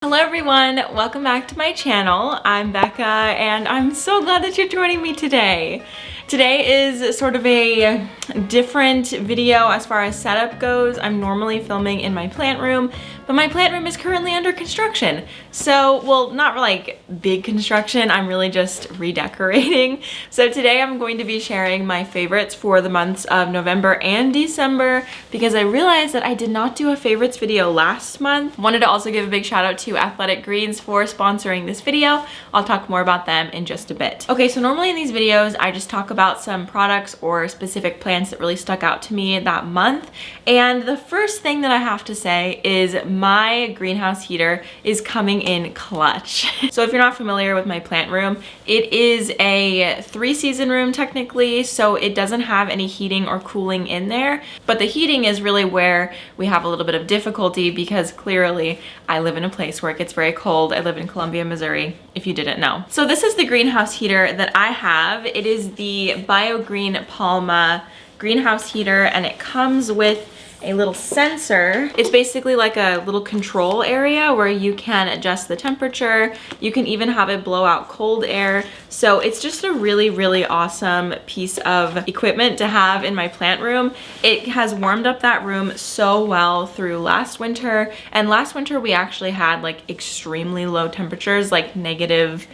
Hello everyone, welcome back to my channel. I'm Becca and I'm so glad that you're joining me today. Today is sort of a different video as far as setup goes. I'm normally filming in my plant room, but my plant room is currently under construction. So, well, not like big construction, I'm really just redecorating. So today I'm going to be sharing my favorites for the months of November and December because I realized that I did not do a favorites video last month. Wanted to also give a big shout out to Athletic Greens for sponsoring this video. I'll talk more about them in just a bit. Okay, so normally in these videos, I just talk about some products or specific plants that really stuck out to me that month. And the first thing that I have to say is my greenhouse heater is coming in clutch. So if you're not familiar with my plant room, it is a 3-season room technically, so it doesn't have any heating or cooling in there. But the heating is really where we have a little bit of difficulty because clearly I live in a place where it gets very cold. I live in Columbia, Missouri, if you didn't know. So this is the greenhouse heater that I have. It is the BioGreen Palma greenhouse heater and it comes with a little sensor. It's basically like a little control area where you can adjust the temperature. You can even have it blow out cold air. So it's just a really, really awesome piece of equipment to have in my plant room. It has warmed up that room so well through last winter. And last winter we actually had like extremely low temperatures, like -6,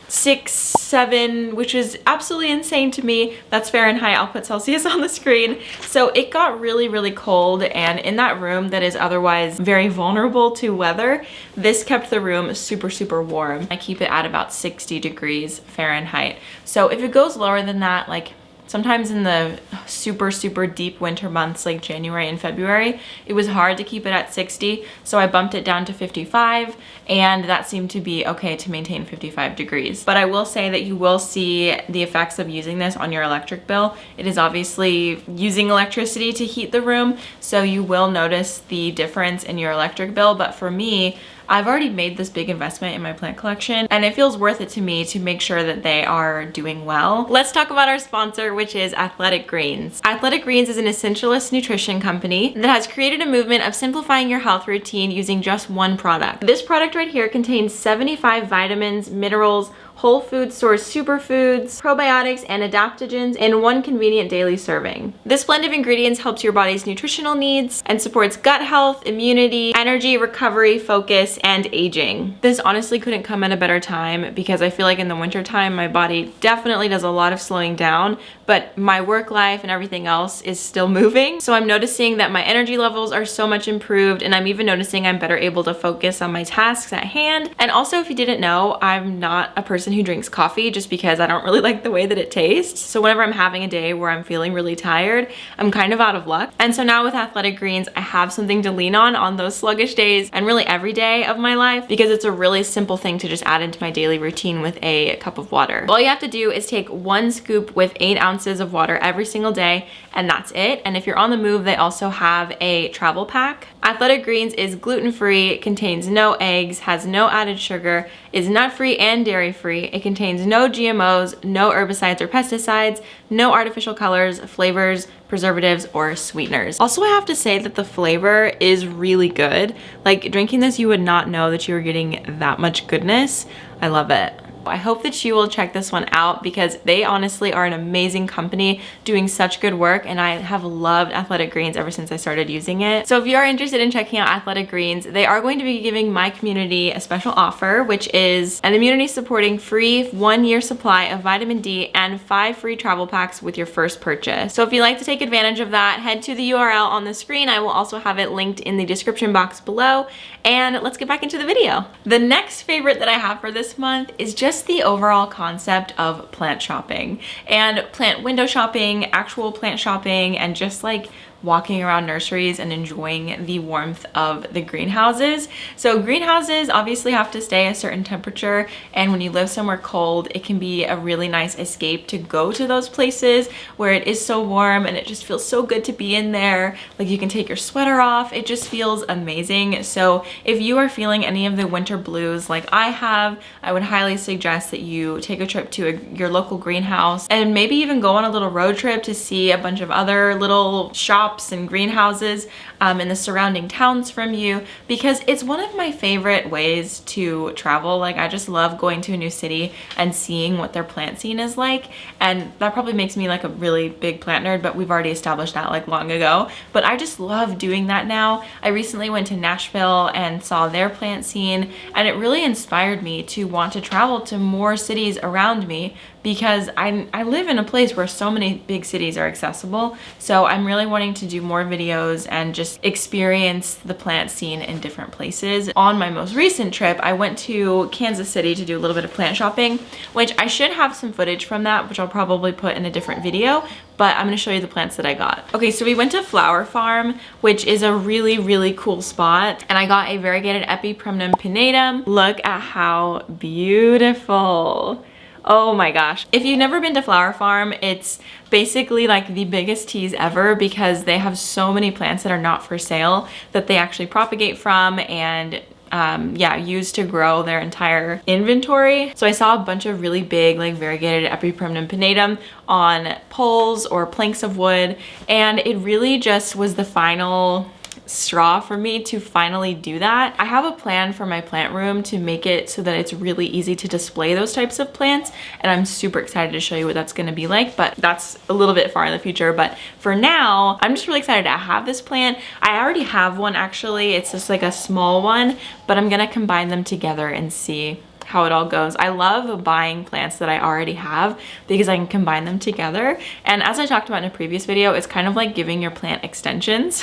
-7, which is absolutely insane to me. That's Fahrenheit, I'll put Celsius on the screen. So it got really, really cold, and in that room that is otherwise very vulnerable to weather, this kept the room super, super warm. I keep it at about 60 degrees Fahrenheit. So if it goes lower than that, like sometimes in the super, super deep winter months like January and February, it was hard to keep it at 60. So I bumped it down to 55 and that seemed to be okay to maintain 55 degrees. But I will say that you will see the effects of using this on your electric bill. It is obviously using electricity to heat the room, so you will notice the difference in your electric bill. But for me, I've already made this big investment in my plant collection and it feels worth it to me to make sure that they are doing well. Let's talk about our sponsor, which is Athletic Greens. Athletic Greens is an essentialist nutrition company that has created a movement of simplifying your health routine using just one product. This product right here contains 75 vitamins, minerals, whole food source superfoods, probiotics, and adaptogens in one convenient daily serving. This blend of ingredients helps your body's nutritional needs and supports gut health, immunity, energy, recovery, focus, and aging. This honestly couldn't come at a better time because I feel like in the winter time, my body definitely does a lot of slowing down, but my work life and everything else is still moving. So I'm noticing that my energy levels are so much improved, and I'm even noticing I'm better able to focus on my tasks at hand. And also, if you didn't know, I'm not a person who drinks coffee just because I don't really like the way that it tastes. So whenever I'm having a day where I'm feeling really tired, I'm kind of out of luck. And so now with Athletic Greens, I have something to lean on those sluggish days and really every day of my life, because it's a really simple thing to just add into my daily routine with a cup of water. All you have to do is take 1 scoop with 8 ounces of water every single day, and that's it. And if you're on the move, they also have a travel pack. Athletic Greens is gluten-free, contains no eggs, has no added sugar, is nut-free and dairy-free. It contains no GMOs, no herbicides or pesticides, no artificial colors, flavors, preservatives, or sweeteners. Also, I have to say that the flavor is really good. Like, drinking this, you would not know that you were getting that much goodness. I love it. I hope that you will check this one out because they honestly are an amazing company doing such good work, and I have loved Athletic Greens ever since I started using it. So if you are interested in checking out Athletic Greens, they are going to be giving my community a special offer, which is an immunity supporting free 1-year supply of vitamin D and 5 free travel packs with your first purchase. So if you'd like to take advantage of that, head to the URL on the screen. I will also have it linked in the description box below, and let's get back into the video. The next favorite that I have for this month is just the overall concept of plant shopping and plant window shopping, actual plant shopping, and just like walking around nurseries and enjoying the warmth of the greenhouses. So greenhouses obviously have to stay a certain temperature, and when you live somewhere cold, it can be a really nice escape to go to those places where it is so warm and it just feels so good to be in there. Like, you can take your sweater off. It just feels amazing. So if you are feeling any of the winter blues like I have, I would highly suggest that you take a trip to your local greenhouse and maybe even go on a little road trip to see a bunch of other little shops and greenhouses. in the surrounding towns from you, because it's one of my favorite ways to travel. Like, I just love going to a new city and seeing what their plant scene is like. And that probably makes me like a really big plant nerd, but we've already established that like long ago. But I just love doing that now. I recently went to Nashville and saw their plant scene, and it really inspired me to want to travel to more cities around me, because I live in a place where so many big cities are accessible. So I'm really wanting to do more videos and just experience the plant scene in different places. On my most recent trip, I went to Kansas City to do a little bit of plant shopping, which I should have some footage from that, which I'll probably put in a different video, but I'm gonna show you the plants that I got. Okay, so we went to Flower Farm, which is a really, really cool spot, and I got a variegated Epipremnum pinnatum. Look at how beautiful. Oh my gosh. If you've never been to Flower Farm, it's basically like the biggest tease ever, because they have so many plants that are not for sale that they actually propagate from and yeah, use to grow their entire inventory. So I saw a bunch of really big like variegated Epipremnum pinnatum on poles or planks of wood, and it really just was the final straw for me to finally do that. I have a plan for my plant room to make it so that it's really easy to display those types of plants, and I'm super excited to show you what that's going to be like, but that's a little bit far in the future. But for now, I'm just really excited to have this plant. I already have one actually. It's just like a small one, but I'm gonna combine them together and see how it all goes. I love buying plants that I already have because I can combine them together. And as I talked about in a previous video, it's kind of like giving your plant extensions.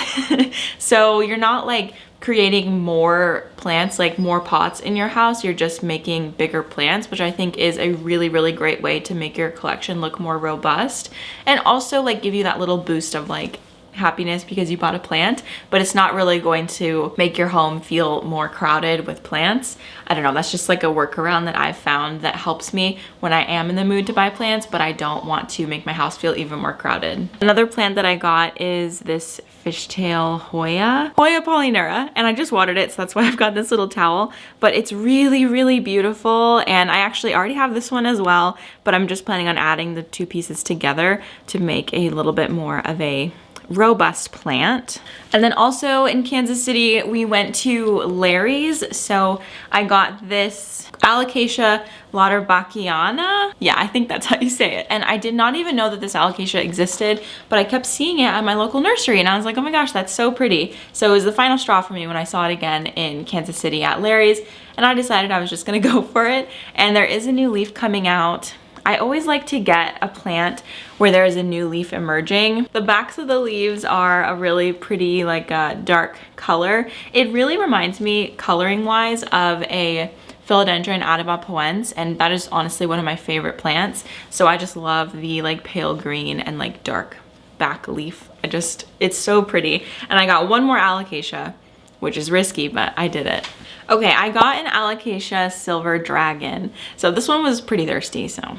So you're not like creating more plants, like more pots in your house, you're just making bigger plants, which I think is a really, really great way to make your collection look more robust, and also like give you that little boost of like happiness because you bought a plant, but it's not really going to make your home feel more crowded with plants. I don't know, that's just like a workaround that I've found that helps me when I am in the mood to buy plants, but I don't want to make my house feel even more crowded. Another plant that I got is this fishtail Hoya polynera, and I just watered it, so that's why I've got this little towel, but it's really, really beautiful. And I actually already have this one as well, but I'm just planning on adding the two pieces together to make a little bit more of a robust plant. And then also in Kansas City, we went to Larry's. So I got this Alocasia lauterbachii. Yeah, I think that's how you say it. And I did not even know that this alocasia existed, but I kept seeing it at my local nursery, and I was like, oh my gosh, that's so pretty. So it was the final straw for me when I saw it again in Kansas City at Larry's, and I decided I was just gonna go for it. And there is a new leaf coming out. I always like to get a plant where there is a new leaf emerging. The backs of the leaves are a really pretty like dark color. It really reminds me coloring wise of a Philodendron Adibapoense, and that is honestly one of my favorite plants. So I just love the like pale green and like dark back leaf. It's so pretty. And I got one more alocasia, which is risky, but I did it. Okay, I got an Alocasia Silver Dragon. So this one was pretty thirsty, so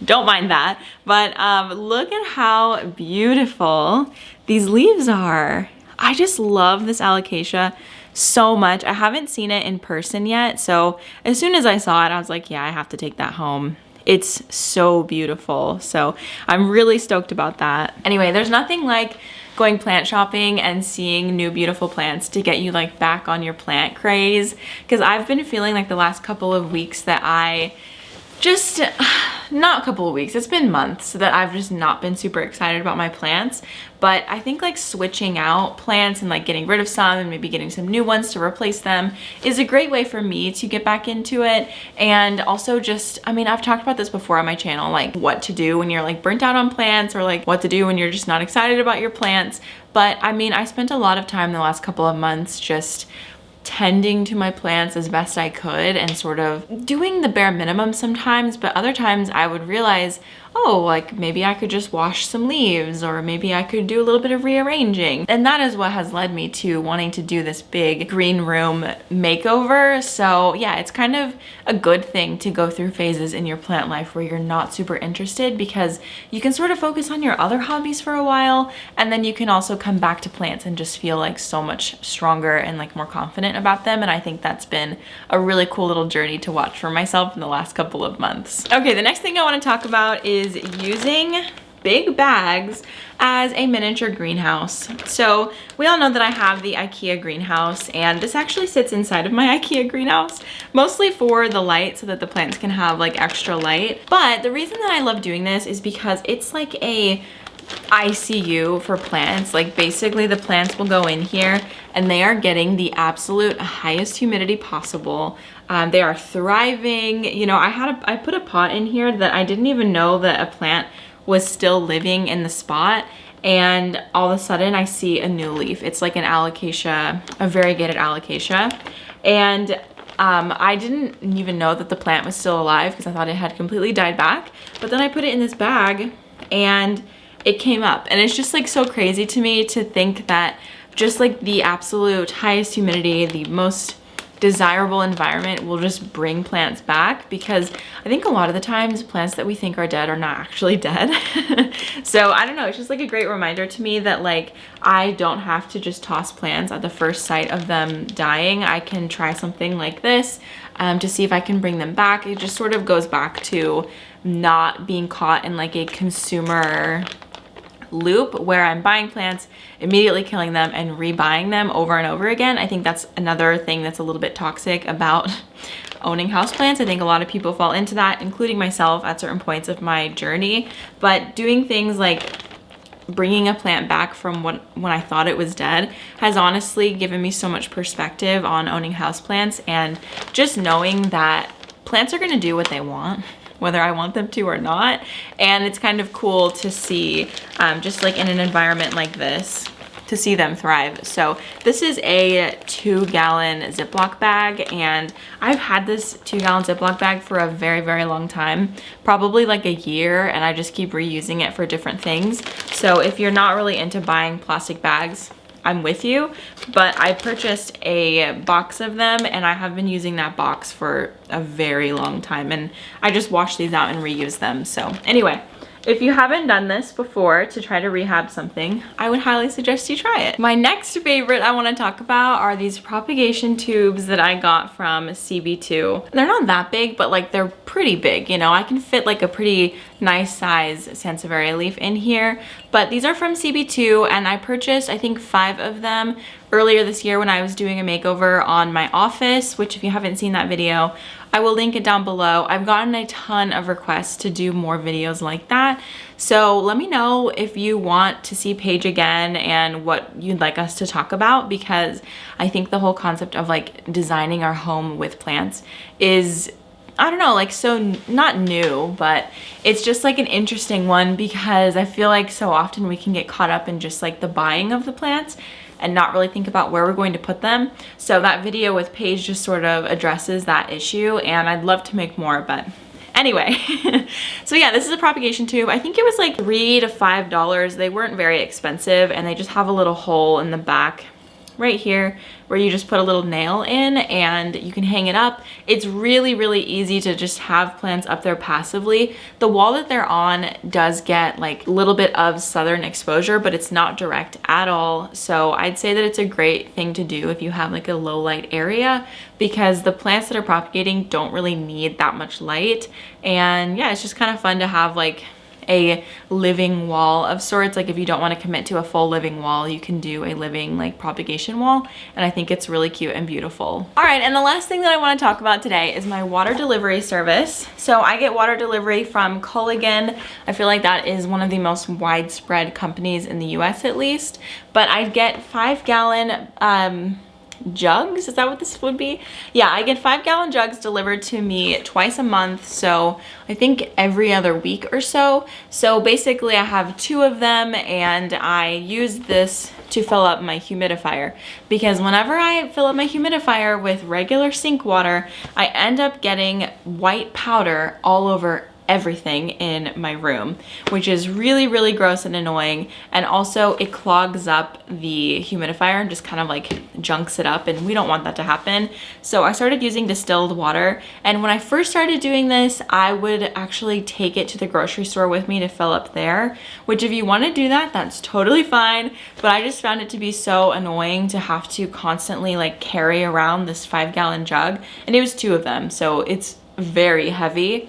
don't mind that. But look at how beautiful these leaves are. I just love this Alocasia so much. I haven't seen it in person yet, so as soon as I saw it, I was like, yeah, I have to take that home. It's so beautiful. So I'm really stoked about that. Anyway, there's nothing like going plant shopping and seeing new beautiful plants to get you like back on your plant craze, because I've been feeling like the last couple of weeks that I just, not a couple of weeks, it's been months that I've just not been super excited about my plants. But I think like switching out plants and like getting rid of some and maybe getting some new ones to replace them is a great way for me to get back into it. And also just, I mean, I've talked about this before on my channel, like what to do when you're like burnt out on plants, or like what to do when you're just not excited about your plants. But I mean, I spent a lot of time the last couple of months just tending to my plants as best I could and sort of doing the bare minimum sometimes, but other times I would realize, oh, like maybe I could just wash some leaves, or maybe I could do a little bit of rearranging. And that is what has led me to wanting to do this big green room makeover. So yeah, it's kind of a good thing to go through phases in your plant life where you're not super interested, because you can sort of focus on your other hobbies for a while, and then you can also come back to plants and just feel like so much stronger and like more confident about them. And I think that's been a really cool little journey to watch for myself in the last couple of months. Okay, the next thing I want to talk about is using big bags as a miniature greenhouse. So we all know that I have the IKEA greenhouse, and this actually sits inside of my IKEA greenhouse, mostly for the light so that the plants can have like extra light. But the reason that I love doing this is because it's like a ICU for plants. Like basically the plants will go in here and they are getting the absolute highest humidity possible. They are thriving. You know, I put a pot in here that I didn't even know that a plant was still living in the spot, and all of a sudden I see a new leaf. It's like an alocasia, a variegated alocasia, and I didn't even know that the plant was still alive because I thought it had completely died back. But then I put it in this bag and it came up, and it's just like so crazy to me to think that just like the absolute highest humidity, the most desirable environment will just bring plants back, because I think a lot of the times plants that we think are dead are not actually dead. So I don't know, it's just like a great reminder to me that like I don't have to just toss plants at the first sight of them dying. I can try something like this to see if I can bring them back. It just sort of goes back to not being caught in like a consumer loop where I'm buying plants, immediately killing them, and rebuying them over and over again. I think that's another thing that's a little bit toxic about owning houseplants. I think a lot of people fall into that, including myself at certain points of my journey. But doing things like bringing a plant back from when I thought it was dead has honestly given me so much perspective on owning houseplants, and just knowing that plants are gonna do what they want, whether I want them to or not. And it's kind of cool to see, just like in an environment like this, to see them thrive. So this is a 2-gallon Ziploc bag, and I've had this 2-gallon Ziploc bag for a very, very long time, probably like a year, and I just keep reusing it for different things. So if you're not really into buying plastic bags, I'm with you, but I purchased a box of them, and I have been using that box for a very long time, and I just wash these out and reuse them. So anyway, if you haven't done this before to try to rehab something, I would highly suggest you try it. My next favorite I want to talk about are these propagation tubes that I got from CB2. They're not that big, but like they're pretty big, you know. I can fit like a pretty nice size Sansevieria leaf in here, but these are from CB2, and I purchased I think 5 of them earlier this year when I was doing a makeover on my office, which if you haven't seen that video, I will link it down below. I've gotten a ton of requests to do more videos like that. So let me know if you want to see Paige again and what you'd like us to talk about, because I think the whole concept of like designing our home with plants is, I don't know, like so not new, but it's just like an interesting one, because I feel like so often we can get caught up in just like the buying of the plants and not really think about where we're going to put them. So that video with Paige just sort of addresses that issue, and I'd love to make more, but anyway. So yeah, this is a propagation tube. I think it was like $3 to $5. They weren't very expensive, and they just have a little hole in the back right here where you just put a little nail in and you can hang it up. It's really, really easy to just have plants up there passively. The wall that they're on does get like a little bit of southern exposure, but it's not direct at all. So I'd say that it's a great thing to do if you have like a low light area, because the plants that are propagating don't really need that much light. And yeah, it's just kind of fun to have like a living wall of sorts. Like if you don't want to commit to a full living wall, you can do a living like propagation wall, and I think it's really cute and beautiful. All right, and the last thing that I want to talk about today is my water delivery service. So I get water delivery from Culligan. I feel like that is one of the most widespread companies in the US at least, but I get 5-gallon jugs. Is that what this would be? Yeah, I get 5-gallon jugs delivered to me twice a month, so I think every other week or so. So basically I have 2 of them, and I use this to fill up my humidifier, because whenever I fill up my humidifier with regular sink water, I end up getting white powder all over everything in my room, which is really, really gross and annoying. And also it clogs up the humidifier and just kind of like junks it up, and we don't want that to happen. So I started using distilled water, and when I first started doing this, I would actually take it to the grocery store with me to fill up there, which if you want to do that, that's totally fine. But I just found it to be so annoying to have to constantly like carry around this 5-gallon jug, and it was 2 of them, so it's very heavy.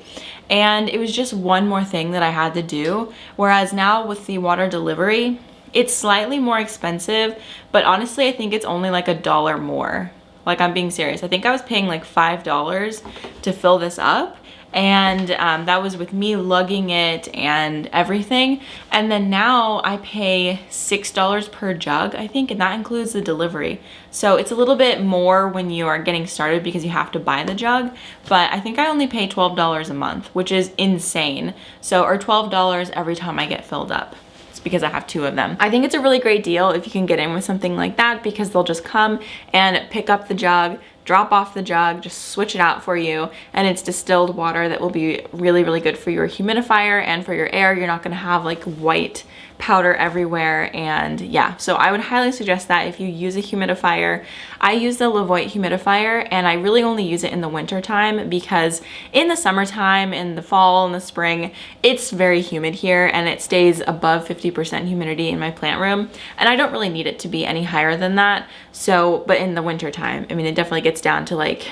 and it was just one more thing that I had to do. Whereas now with the water delivery, it's slightly more expensive, but honestly, I think it's only like $1 more. Like, I'm being serious. I think I was paying like $5 to fill this up, and that was with me lugging it and everything. And then now I pay $6 per jug, I think, and that includes the delivery. So it's a little bit more when you are getting started because you have to buy the jug, but I think I only pay $12 a month, which is insane. So, or $12 every time I get filled up. Because I have 2 of them. I think it's a really great deal if you can get in with something like that, because they'll just come and pick up the jug, drop off the jug, just switch it out for you, and it's distilled water that will be really, really good for your humidifier and for your air. You're not gonna have like white powder everywhere, and yeah, so I would highly suggest that if you use a humidifier. I use the Levoit humidifier, and I really only use it in the winter time because in the summertime, in the fall, in the spring, it's very humid here and it stays above 50% humidity in my plant room, and I don't really need it to be any higher than that. So, but in the winter time, I mean, it definitely gets down to like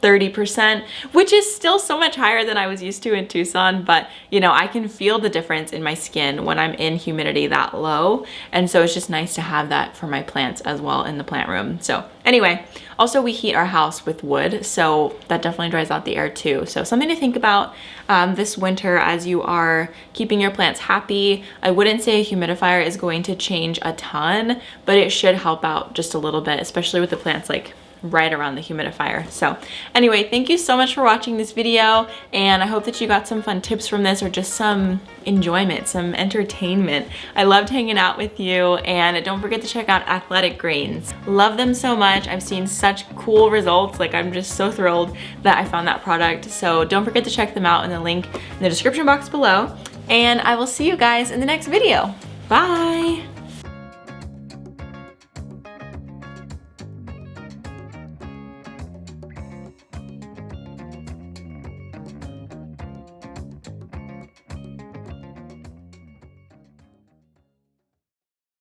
30%, which is still so much higher than I was used to in Tucson, but you know, I can feel the difference in my skin when I'm in humidity that low, and so it's just nice to have that for my plants as well in the plant room. So anyway, also we heat our house with wood, so that definitely dries out the air too. So something to think about this winter as you are keeping your plants happy. I wouldn't say a humidifier is going to change a ton, but it should help out just a little bit, especially with the plants like right around the humidifier. So anyway, thank you so much for watching this video, and I hope that you got some fun tips from this, or just some enjoyment, some entertainment. I loved hanging out with you, and don't forget to check out Athletic Greens. Love them so much. I've seen such cool results. Like, I'm just so thrilled that I found that product. So don't forget to check them out in the link in the description box below, and I will see you guys in the next video. Bye.